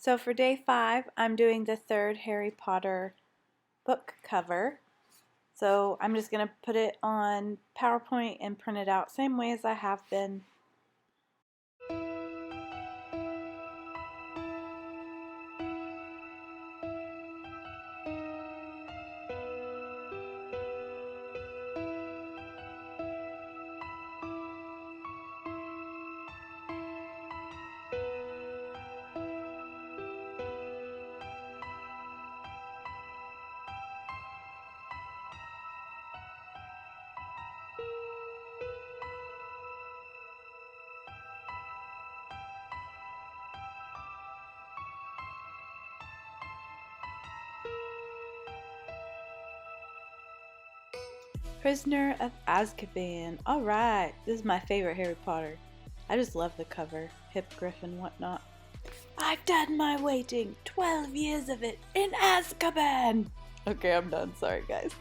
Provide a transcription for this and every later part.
So for day 5, I'm doing the third Harry Potter book cover. So I'm just going to put it on PowerPoint and print it out same way as I have been. Prisoner of Azkaban. Alright, this is my favorite Harry Potter. I just love the cover. Hippogriff and whatnot. I've done my waiting. 12 years of it in Azkaban. Okay, I'm done. Sorry, guys.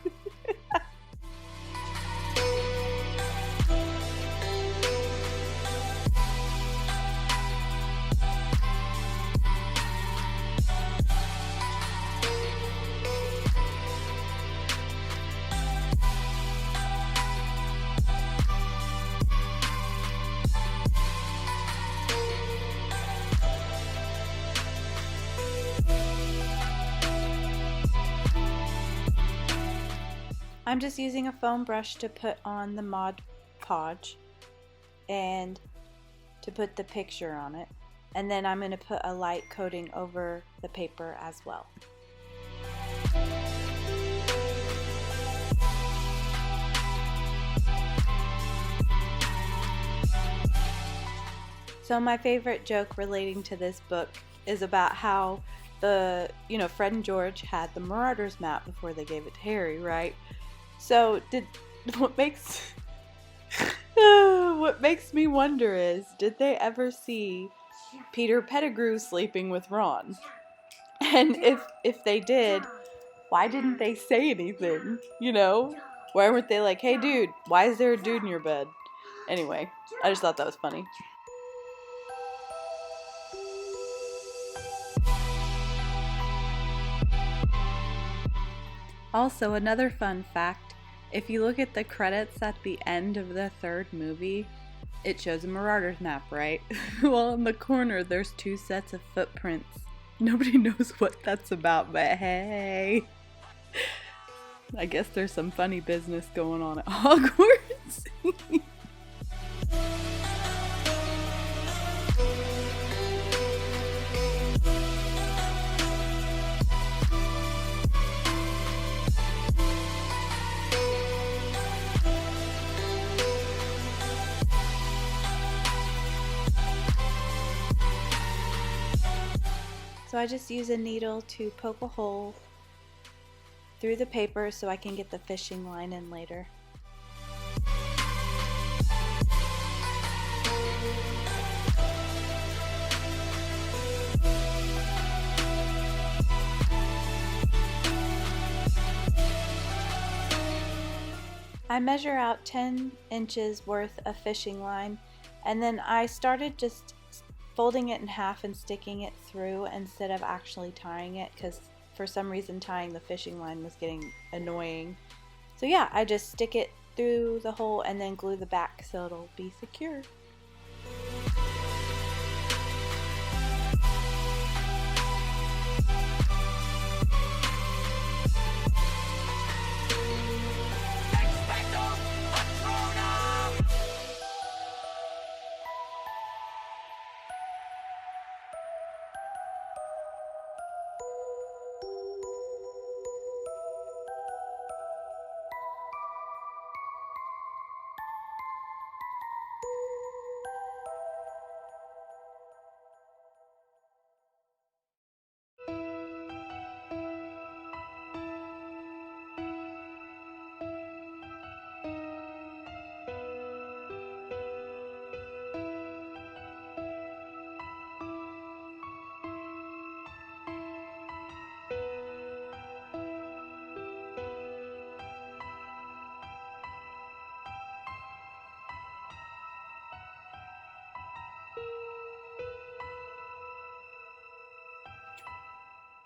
I'm just using a foam brush to put on the Mod Podge and to put the picture on it. And then I'm going to put a light coating over the paper as well. So my favorite joke relating to this book is about how Fred and George had the Marauders map before they gave it to Harry, right? So what makes me wonder is, did they ever see Peter Pettigrew sleeping with Ron? And if they did, why didn't they say anything? Why weren't they like, hey dude, why is there a dude in your bed? Anyway, I just thought that was funny. Also, another fun fact, if you look at the credits at the end of the third movie, it shows a Marauders map, right? Well, in the corner, there's 2 sets of footprints. Nobody knows what that's about, but hey. I guess there's some funny business going on at Hogwarts. So I just use a needle to poke a hole through the paper so I can get the fishing line in later. I measure out 10 inches worth of fishing line, and then I started just folding it in half and sticking it through instead of actually tying it, because for some reason tying the fishing line was getting annoying. So yeah, I just stick it through the hole and then glue the back so it'll be secure.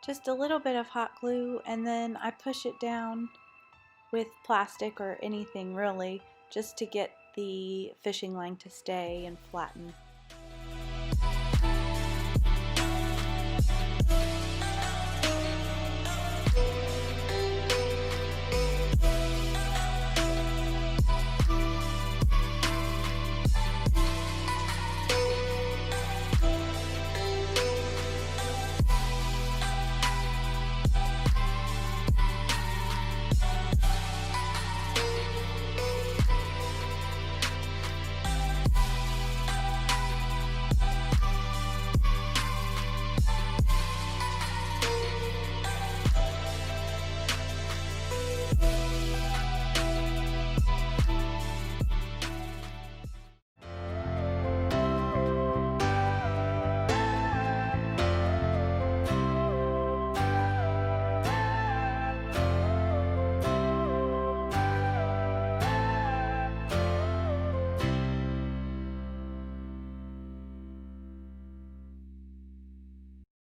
just a little bit of hot glue, and then I push it down with plastic or anything really, just to get the fishing line to stay and flatten.